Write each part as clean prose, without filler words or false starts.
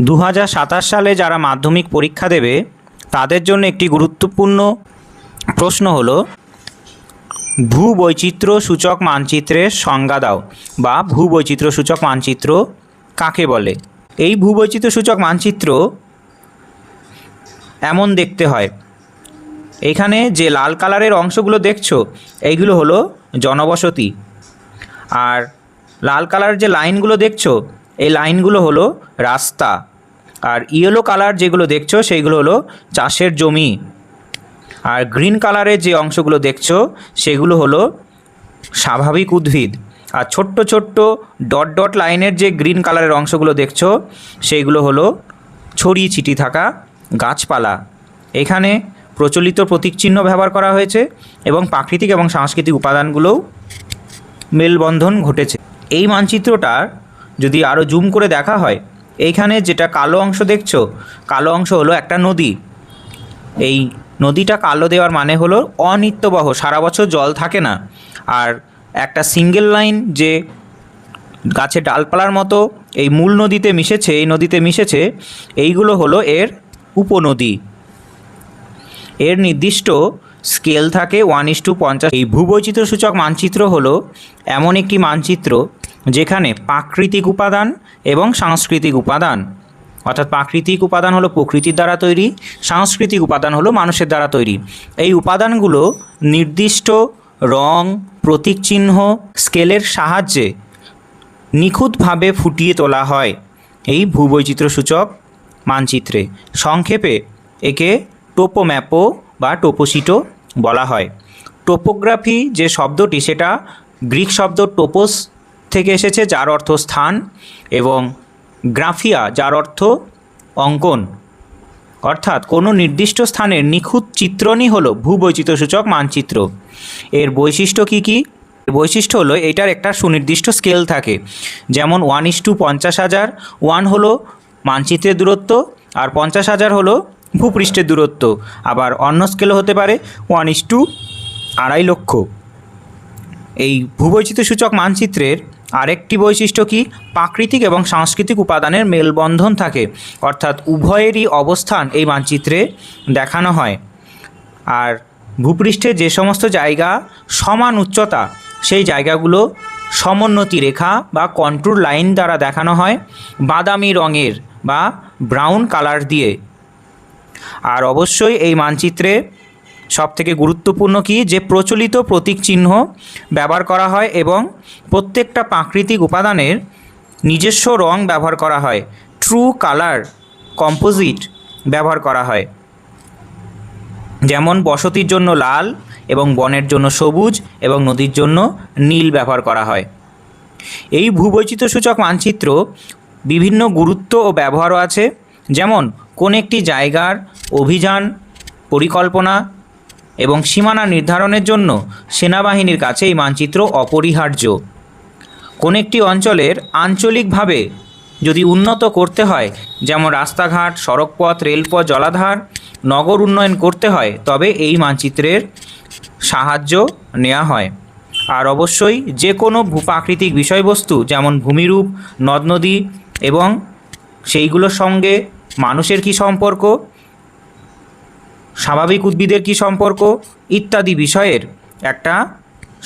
2027 সালে যারা মাধ্যমিক পরীক্ষা দেবে তাদের জন্য একটি গুরুত্বপূর্ণ প্রশ্ন হলো ভূবৈচিত্র্য সূচক মানচিত্রের সংজ্ঞা দাও বা ভূবৈচিত্র্য সূচক মানচিত্র কাকে বলে। এই ভূবৈচিত্র্য সূচক মানচিত্র এমন দেখতে হয়। এখানে যে লাল কালারের অংশগুলো দেখছো এইগুলো হলো জনবসতি, আর লাল কালার যে লাইনগুলো দেখছো এই লাইনগুলো হলো রাস্তা, আর ইয়েলো কালার যেগুলো দেখছো সেইগুলো হলো চাষের জমি, আর গ্রিন কালারের যে অংশগুলো দেখছো সেগুলো হলো স্বাভাবিক উদ্ভিদ, আর ছোট্ট ছোট্ট ডট ডট লাইনের যে গ্রিন কালারের অংশগুলো দেখছো সেইগুলো হলো ছড়িয়ে ছিটিয়ে থাকা গাছপালা। এখানে প্রচলিত প্রতীকচিহ্ন ব্যবহার করা হয়েছে এবং প্রাকৃতিক এবং সাংস্কৃতিক উপাদানগুলোও মেলবন্ধন ঘটেছে। এই মানচিত্রটার যদি আরও জুম করে দেখা হয়, এইখানে যেটা কালো অংশ দেখছো, কালো অংশ হলো একটা নদী। এই নদীটা কালো দেওয়ার মানে হলো অনিত্যবহ, সারা বছর জল থাকে না। আর একটা সিঙ্গেল লাইন যে গাছের ডালপালার মতো এই মূল নদীতে মিশেছে, এই নদীতে মিশেছে, এইগুলো হলো এর উপনদী। এর নির্দিষ্ট স্কেল থাকে 1:50। এই ভূবৈচিত্র্য সূচক মানচিত্র হলো এমন একটি মানচিত্র যেখানে প্রাকৃতিক উপাদান এবং সাংস্কৃতিক উপাদান, অর্থাৎ প্রাকৃতিক উপাদান হলো প্রকৃতির দ্বারা তৈরি, সাংস্কৃতিক উপাদান হলো মানুষের দ্বারা তৈরি। এই উপাদানগুলো নির্দিষ্ট রং, প্রতীক চিহ্ন, স্কেলের সাহায্যে নিখুঁতভাবে ফুটিয়ে তোলা হয় এই ভূবৈচিত্র্য সূচক মানচিত্রে। সংক্ষেপে একে টোপোম্যাপও বা টোপোশিটও বলা হয়। টোপোগ্রাফি যে শব্দটি সেটা গ্রিক শব্দ টোপোস থেকে এসেছে, যার অর্থ স্থান, এবং গ্রাফিয়া যার অর্থ অঙ্কন, অর্থাৎ কোনো নির্দিষ্ট স্থানের নিখুঁত চিত্রণই হলো ভূবৈচিত্র্য সূচক মানচিত্র। এর বৈশিষ্ট্য কী কী? বৈশিষ্ট্য হলো এটার একটা সুনির্দিষ্ট স্কেল থাকে, যেমন 1:50,000। 1 হলো মানচিত্রের দূরত্ব আর 50,000 হলো ভূপৃষ্ঠের দূরত্ব। আবার অন্য স্কেলও হতে পারে 1:2.5 লক্ষ। এই ভূবৈচিত্র্য সূচক মানচিত্রের আরেকটি বৈশিষ্ট্য কি? প্রাকৃতিক এবং সাংস্কৃতিক উপাদানের মেলবন্ধন থাকে, অর্থাৎ উভয়েরই অবস্থান এই মানচিত্রে দেখানো হয়। আর ভূপৃষ্ঠে যে সমস্ত জায়গা সমান উচ্চতা সেই জায়গাগুলো সমোন্নতি রেখা বা কন্ট্যুর লাইন দ্বারা দেখানো হয় বাদামি রঙের বা ব্রাউন কালার দিয়ে। আর অবশ্যই এই মানচিত্রে সবথেকে গুরুত্বপূর্ণ কি, যে প্রচলিত প্রতীক চিহ্ন ব্যবহার করা হয় এবং প্রত্যেকটা প্রাকৃতিক উপাদানের নিজস্ব রং ব্যবহার করা হয়, ট্রু কালার কম্পোজিট ব্যবহার করা হয়। যেমন বসতির জন্য লাল এবং বনের জন্য সবুজ এবং নদীর জন্য নীল ব্যবহার করা হয়। এই ভূবৈচিত্র্য সূচক মানচিত্র বিভিন্ন গুরুত্ব ও ব্যবহারও আছে, যেমন কোন একটি জায়গার অভিযান পরিকল্পনা এবং সীমানা নির্ধারণের জন্য সেনাবাহিনীর কাছে এই মানচিত্র অপরিহার্য। কোন একটি অঞ্চলের আঞ্চলিকভাবে যদি উন্নত করতে হয়, যেমন রাস্তাঘাট, সড়কপথ, রেলপথ, জলাধার, নগর উন্নয়ন করতে হয়, তবে এই মানচিত্রের সাহায্য নেওয়া হয়। আর অবশ্যই যে কোনো ভূপ্রাকৃতিক বিষয়বস্তু, যেমন ভূমিরূপ, নদ নদী এবং সেইগুলোর সঙ্গে মানুষের কী সম্পর্ক, স্বাভাবিক উদ্ভিদের কী সম্পর্ক ইত্যাদি বিষয়ের একটা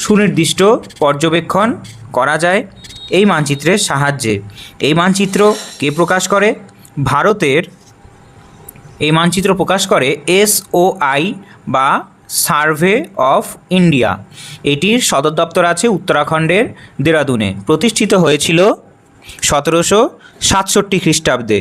সুনির্দিষ্ট পর্যবেক্ষণ করা যায় এই মানচিত্রের সাহায্যে। এই মানচিত্র কে প্রকাশ করে? ভারতের এই মানচিত্র প্রকাশ করে SOI বা সার্ভে অফ ইন্ডিয়া। এটির সদর দপ্তর আছে উত্তরাখণ্ডের দেরাদুনে। প্রতিষ্ঠিত হয়েছিল 1767 খ্রিস্টাব্দে।